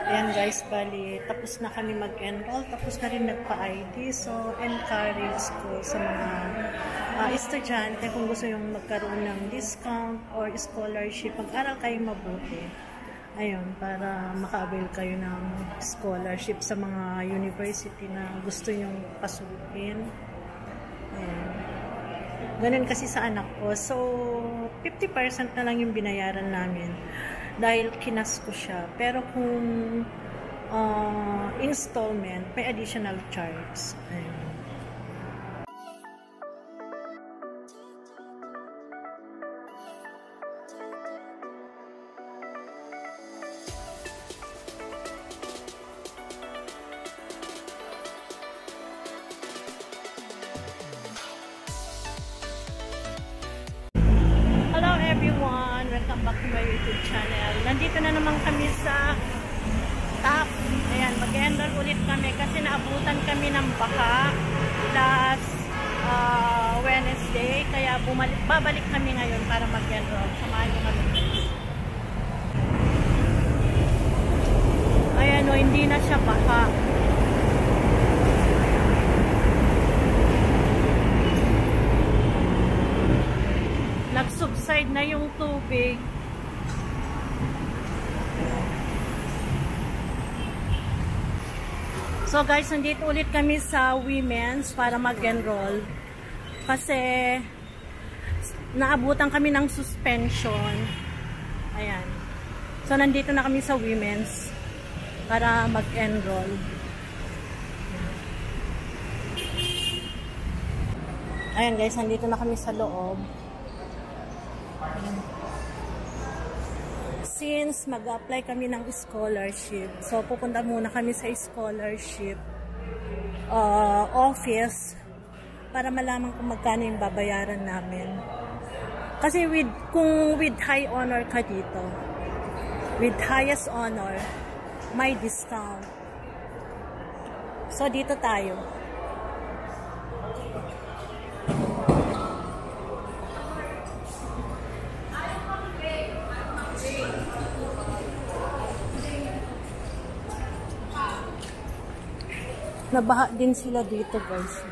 Ayan guys, bali, tapos na kami mag-enroll, tapos na rin nagpa-ID. So, encourage ko sa mga estudyante kung gusto yung magkaroon ng discount or scholarship, mag-aral kayo mabuti. Ayun, para maka-avail kayo ng scholarship sa mga university na gusto nyong pasukin. Ayan. Ganun kasi sa anak ko. So, 50% na lang yung binayaran namin dahil kinas ko siya. Pero kung installment, may additional charge. Ayun. Everyone, welcome back to my YouTube channel. Nandito na naman kami sa TAF. Ayan, mag-enroll ulit kami kasi naabutan kami ng baha last Wednesday. Kaya babalik kami ngayon para mag-enroll. Samahan nyo kami. Ayan o, hindi na siya baha. Nag-subside na yung tubig. So guys, nandito ulit kami sa women's para mag-enroll. Kasi naabutan kami ng suspension. Ayan. So nandito na kami sa women's para mag-enroll. Ayan guys, nandito na kami sa loob. Since mag-apply kami ng scholarship, so pupunta muna kami sa scholarship office para malaman kung magkano yung babayaran namin. Kasi kung with high honor ka dito, with highest honor, may discount. So dito tayo. Nabaha din sila dito guys.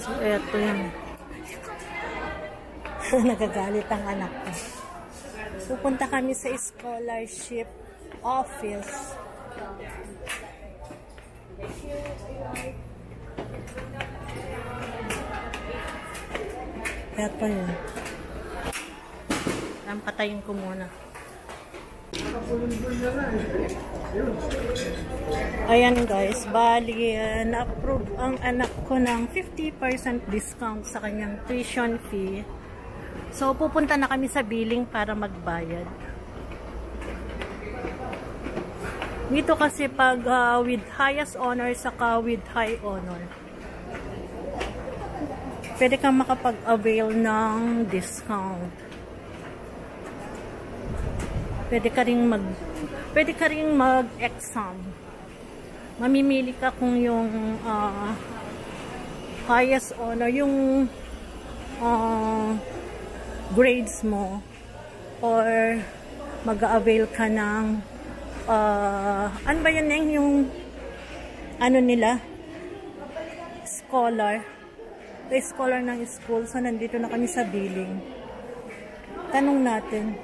So eto yan. Nagagalit ang anak ko. Pupunta kami sa scholarship office. Eto yun. Patayin ko muna. Ayan guys, bali na-approve ang anak ko ng 50% discount sa kanyang tuition fee. So pupunta na kami sa billing para magbayad. Dito kasi pag with highest honor saka with high honor, pwede kang makapag-avail ng discount. Pwede ka ring mag-exam. Mamimili ka kung yung highest honor, yung grades mo, or mag-avail ka ng ano ba yan yung ano nila? Scholar ng school. So nandito na kami sa billing. Tanong natin.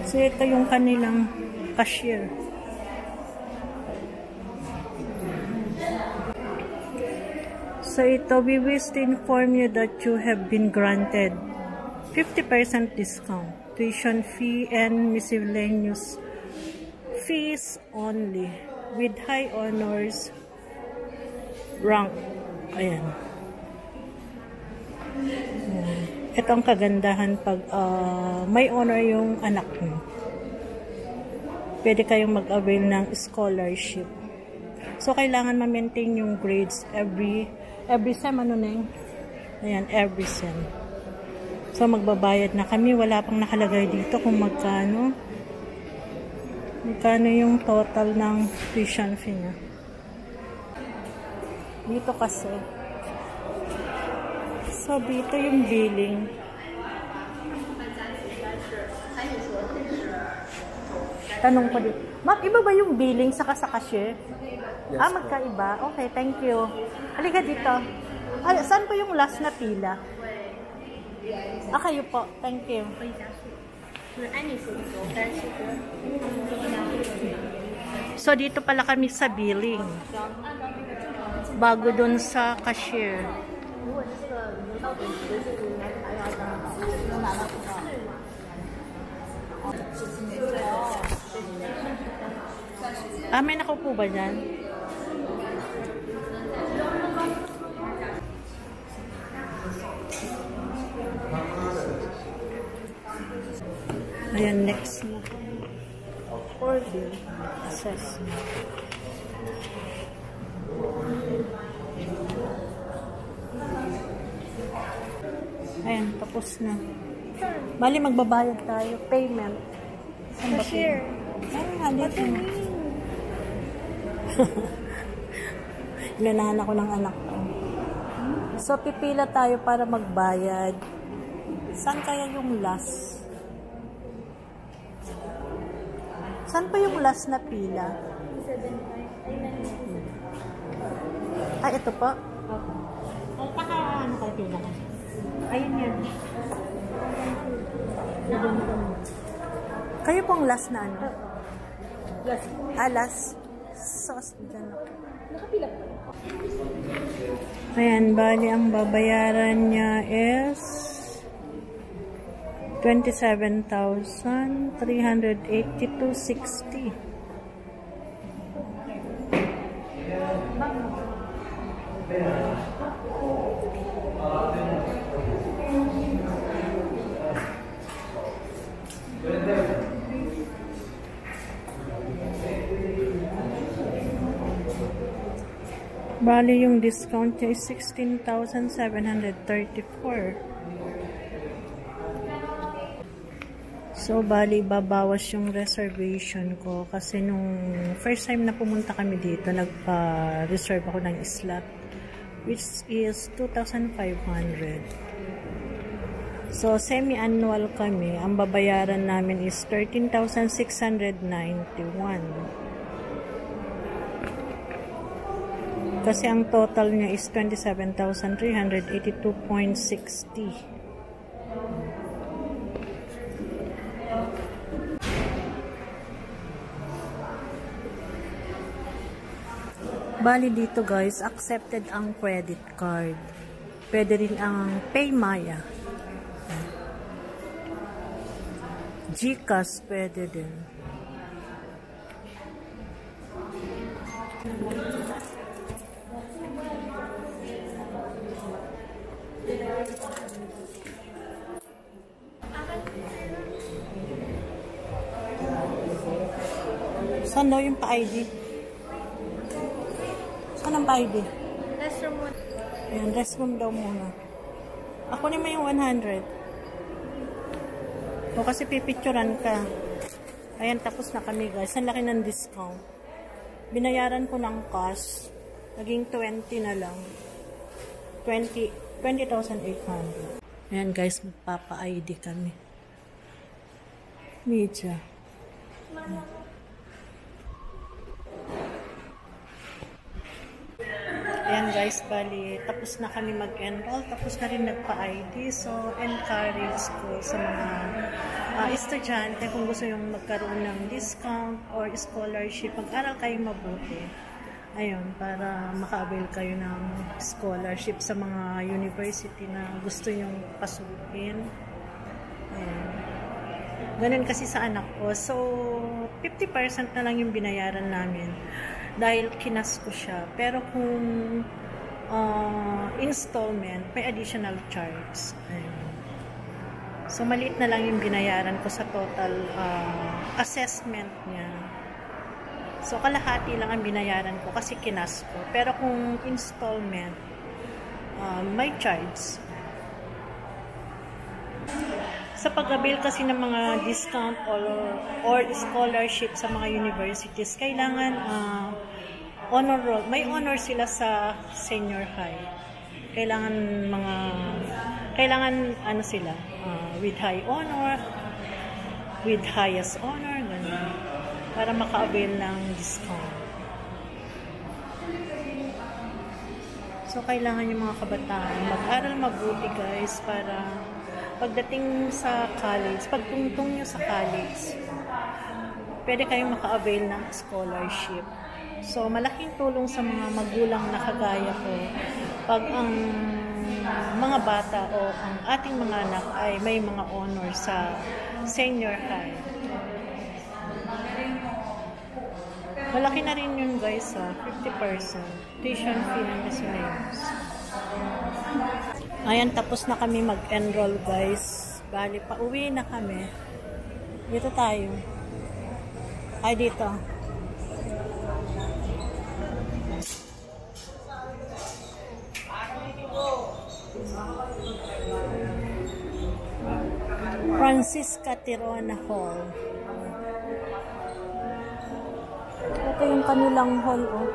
So ito yung kanilang cashier. So ito, we wish to inform you that you have been granted 50% discount, tuition fee and miscellaneous fees only with high honors rank. Ayan. Ito ang kagandahan pag may honor yung anak mo. Pwede kayong mag-avail ng scholarship. So kailangan ma-maintain yung grades every sem, ano na yun? Ayan, every sem. So, magbabayad na kami. Wala pang nakalagay dito kung magkano. Magkano yung total ng tuition fee niya. Dito kasi. So, dito yung billing. Tanong ko dito. Ma'am, iba ba yung billing sa cashier? Yes, magkaiba? Okay, thank you. Halika dito. Saan po yung last na pila? Kayo po. Thank you. So, dito pala kami sa billing. Bago dun sa cashier. May nakaupo ba dyan? Ayan, next na. Order. Assessment. Ayan, tapos na. Bali, magbabayad tayo. Payment. Cashier. What do you mean? Inunahan ako ng anak ko. So, pipila tayo para magbayad. Saan kaya yung last? Saan pa yung last na pila? Ito po? Ano kayo pila ka? Ayun yan. Kayo pong last na ano? Last. Sauce dyan ako. Nakapila pa. Ayan, bali ang babayaran niya is 27,382.60. Bali yung discount niya is 16,734. So, bali babawas yung reservation ko kasi nung first time na pumunta kami dito, nagpa-reserve ako ng slot which is 2,500. So, semi-annual kami. Ang babayaran namin is 13,691. Kasi ang total niya is 27,382.60. Bali dito guys, accepted ang credit card. Pwede rin ang PayMaya. GCash pwede din. Saan daw yung pa-ID? Saan ang pa-ID? Restroom mo. Ayan, restroom daw muna. Ako naman yung 100. O kasi pipicturan ka. Ayan, tapos na kami guys. Ang laki ng discount. Binayaran ko ng cash. Naging 20 na lang. 20,800. Ayan guys, magpapa-ID kami. Media. Ayan guys, bali, tapos na kami mag-enroll, tapos na rin nagpa-ID. So, encourage ko sa mga estudyante kung gusto yung magkaroon ng discount or scholarship, mag-aral kayo mabuti. Ayun, para maka-avail kayo ng scholarship sa mga university na gusto yung pasukin. Ayan. Ganun kasi sa anak ko. So, 50% na lang yung binayaran namin. Dahil kinas ko siya. Pero kung installment, may additional charge. Ayun. So, maliit na lang yung binayaran ko sa total assessment niya. So, kalahati lang ang binayaran ko kasi kinas ko. Pero kung installment, may charge. sa pag-avail kasi ng mga discount or scholarship sa mga universities, kailangan honor roll. May honor sila sa senior high. Kailangan ano sila, with high honor, with highest honor, ganun, para maka-avail ng discount. So, kailangan yung mga kabataan mag-aral mabuti, guys, para pagdating sa college, pagtungtong nyo sa college, pwede kayong maka-avail ng scholarship. So, malaking tulong sa mga magulang na kagaya ko pag ang mga bata o ang ating mga anak ay may mga honor sa senior high. Malaki na rin yun, guys, 50% tuition fee ng miscellaneous. Ayan, tapos na kami mag-enroll, guys. Bali, pauwi na kami. Dito tayo. Ay, dito. Francisca Tirona Hall. Ito yung kanilang hall, oh.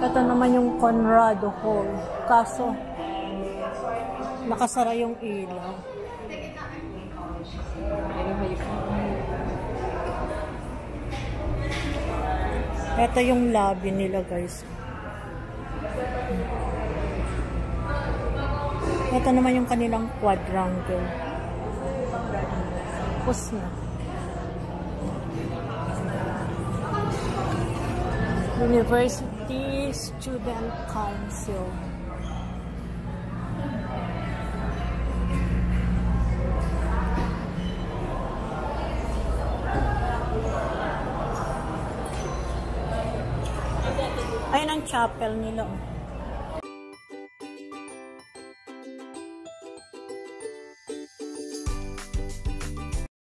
Ito naman yung Conrado Hall. Kaso, nakasara yung ilaw. Ito yung lobby nila, guys. Ito naman yung kanilang quadrangle. Tapos na. University Student Council. Ayun ang chapel nila, oh.